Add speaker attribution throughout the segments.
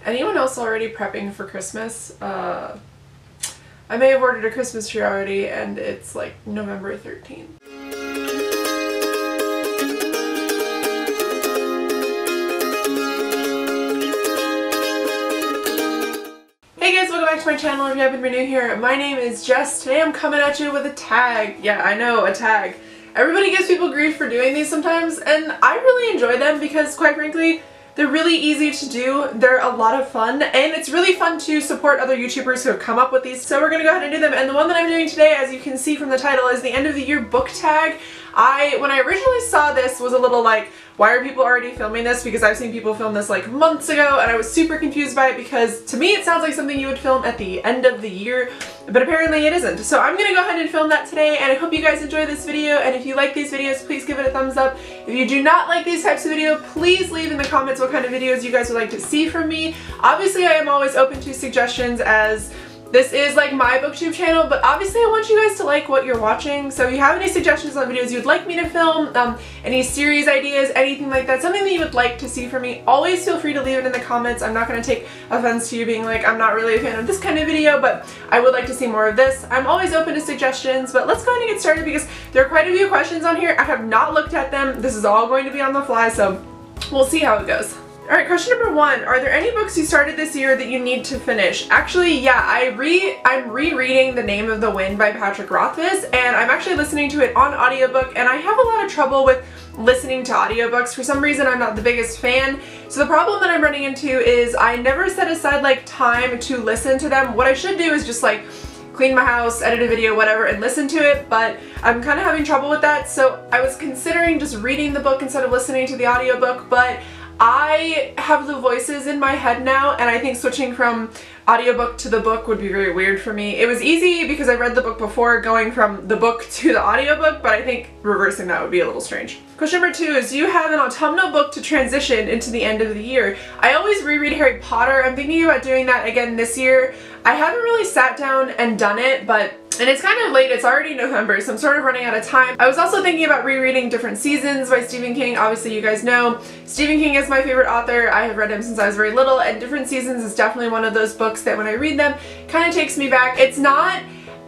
Speaker 1: Anyone else already prepping for Christmas? I may have ordered a Christmas tree already and it's like November 13th. Hey guys, welcome back to my channel. If you haven't been new here, my name is Jess. Today I'm coming at you with a tag. Yeah, I know, a tag. Everybody gives people grief for doing these sometimes, and I really enjoy them because, quite frankly, they're really easy to do, they're a lot of fun, and it's really fun to support other YouTubers who have come up with these. So we're gonna go ahead and do them, and the one that I'm doing today, as you can see from the title, is the end of the year book tag. When I originally saw this, was a little like, why are people already filming this? Because I've seen people film this like months ago, and I was super confused by it because to me it sounds like something you would film at the end of the year, but apparently it isn't. So I'm gonna go ahead and film that today, and I hope you guys enjoy this video, and if you like these videos, please give it a thumbs up. If you do not like these types of videos, please leave in the comments what kind of videos you guys would like to see from me. Obviously I am always open to suggestions, as this is like my booktube channel, but obviously I want you guys to like what you're watching. So if you have any suggestions on videos you'd like me to film, any series ideas, anything like that, something that you would like to see from me, always feel free to leave it in the comments. I'm not going to take offense to you being like, I'm not really a fan of this kind of video, but I would like to see more of this. I'm always open to suggestions, but let's go ahead and get started because there are quite a few questions on here. I have not looked at them. This is all going to be on the fly, so we'll see how it goes. Alright, question number 1. Are there any books you started this year that you need to finish? Actually, yeah, I'm rereading The Name of the Wind by Patrick Rothfuss, and I'm actually listening to it on audiobook, and I have a lot of trouble with listening to audiobooks. For some reason, I'm not the biggest fan. So the problem that I'm running into is I never set aside like time to listen to them. What I should do is just like clean my house, edit a video, whatever, and listen to it, but I'm kind of having trouble with that. So I was considering just reading the book instead of listening to the audiobook, but I have the voices in my head now, and I think switching from audiobook to the book would be very weird for me. It was easy because I read the book before going from the book to the audiobook, but I think reversing that would be a little strange. Question number 2 is, do you have an autumnal book to transition into the end of the year? I always reread Harry Potter. I'm thinking about doing that again this year. I haven't really sat down and done it, and it's kind of late, it's already November, so I'm sort of running out of time. I was also thinking about rereading Different Seasons by Stephen King. Obviously you guys know Stephen King is my favorite author. I have read him since I was very little, and Different Seasons is definitely one of those books that when I read them kind of takes me back. It's not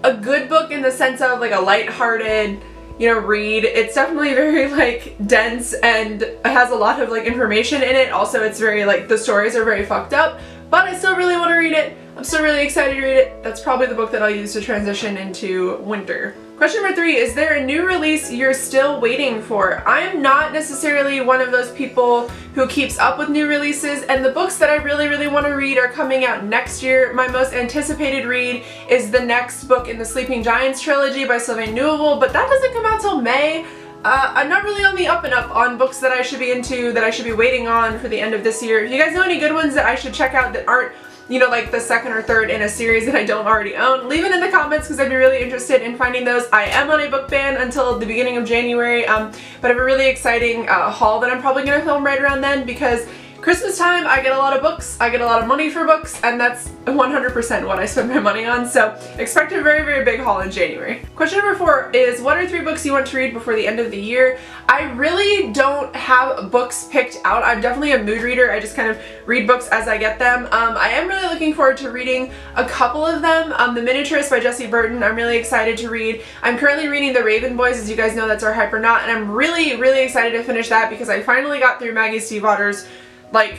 Speaker 1: a good book in the sense of like a lighthearted, you know, read. It's definitely very like dense and has a lot of like information in it. Also it's very like, the stories are very fucked up, but I still really want to read it. I'm still really excited to read it. That's probably the book that I'll use to transition into winter. Question number 3, is there a new release you're still waiting for? I'm not necessarily one of those people who keeps up with new releases, and the books that I really want to read are coming out next year. My most anticipated read is the next book in the Sleeping Giants trilogy by Sylvain Neuvel, but that doesn't come out till May. I'm not really on the up and up on books that I should be into, that I should be waiting on for the end of this year. If you guys know any good ones that I should check out that aren't, you know, like the second or third in a series that I don't already own, leave it in the comments because I'd be really interested in finding those. I am on a book ban until the beginning of January, but I have a really exciting haul that I'm probably going to film right around then because Christmas time, I get a lot of books, I get a lot of money for books, and that's 100% what I spend my money on, so expect a very big haul in January. Question number 4 is, what are 3 books you want to read before the end of the year? I really don't have books picked out. I'm definitely a mood reader. I just kind of read books as I get them. I am really looking forward to reading a couple of them. The Miniaturist by Jessie Burton, I'm really excited to read. I'm currently reading The Raven Boys, as you guys know, that's our Hypernaut, and I'm really excited to finish that because I finally got through Maggie Stiefvater's like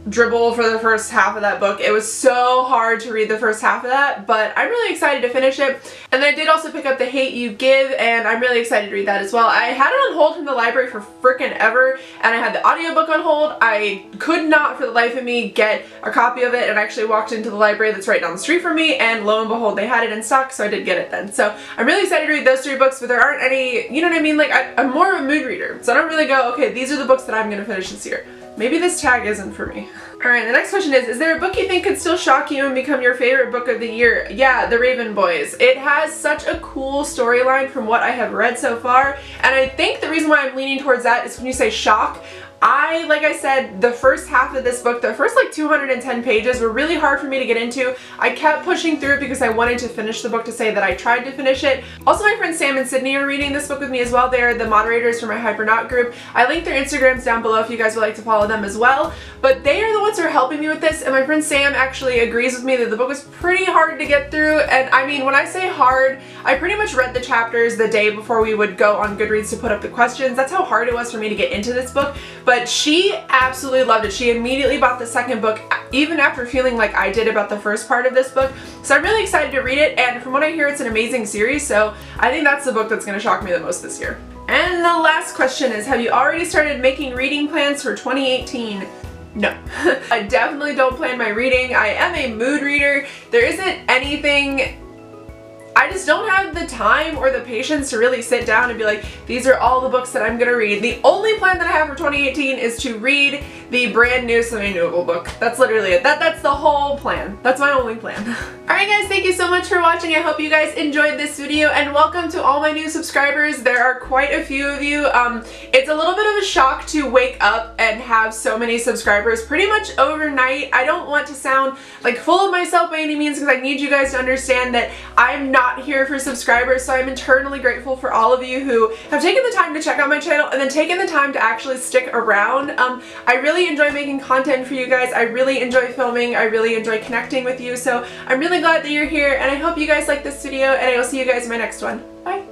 Speaker 1: dribble for the first half of that book. It was so hard to read the first half of that, but I'm really excited to finish it. And then I did also pick up The Hate You Give, and I'm really excited to read that as well. I had it on hold from the library for frickin' ever, and I had the audiobook on hold. I could not for the life of me get a copy of it, and I actually walked into the library that's right down the street from me, and lo and behold, they had it in stock, so I did get it then. So I'm really excited to read those 3 books, but there aren't any, you know what I mean? Like, I'm more of a mood reader, so I don't really go, okay, these are the books that I'm gonna finish this year. Maybe this tag isn't for me. Alright, the next question is there a book you think could still shock you and become your favorite book of the year? Yeah, The Raven Boys. It has such a cool storyline from what I have read so far, and I think the reason why I'm leaning towards that is when you say shock, Like I said, the first half of this book, the first like 210 pages were really hard for me to get into. I kept pushing through it because I wanted to finish the book to say that I tried to finish it. Also, my friends Sam and Sydney are reading this book with me as well. They're the moderators for my Hypernaut group. I linked their Instagrams down below if you guys would like to follow them as well. But they are the ones who are helping me with this, and my friend Sam actually agrees with me that the book was pretty hard to get through. And I mean, when I say hard, I pretty much read the chapters the day before we would go on Goodreads to put up the questions. That's how hard it was for me to get into this book. But she absolutely loved it. She immediately bought the second book, even after feeling like I did about the first part of this book. So I'm really excited to read it, and from what I hear, it's an amazing series, so I think that's the book that's going to shock me the most this year. And the last question is, have you already started making reading plans for 2018? No. I definitely don't plan my reading. I am a mood reader. There isn't anything, I just don't have the time or the patience to really sit down and be like, these are all the books that I'm gonna read. The only plan that I have for 2018 is to read the brand new semi-novel book. That's literally it. That's the whole plan. That's my only plan. Alright guys, thank you so much for watching. I hope you guys enjoyed this video, and welcome to all my new subscribers. There are quite a few of you. It's a little bit of a shock to wake up and have so many subscribers pretty much overnight. I don't want to sound like full of myself by any means, because I need you guys to understand that I'm not here for subscribers, so I'm eternally grateful for all of you who have taken the time to check out my channel and then taken the time to actually stick around. I really enjoy making content for you guys. I really enjoy filming. I really enjoy connecting with you, so I'm really glad that you're here, and I hope you guys like this video, and I will see you guys in my next one. Bye!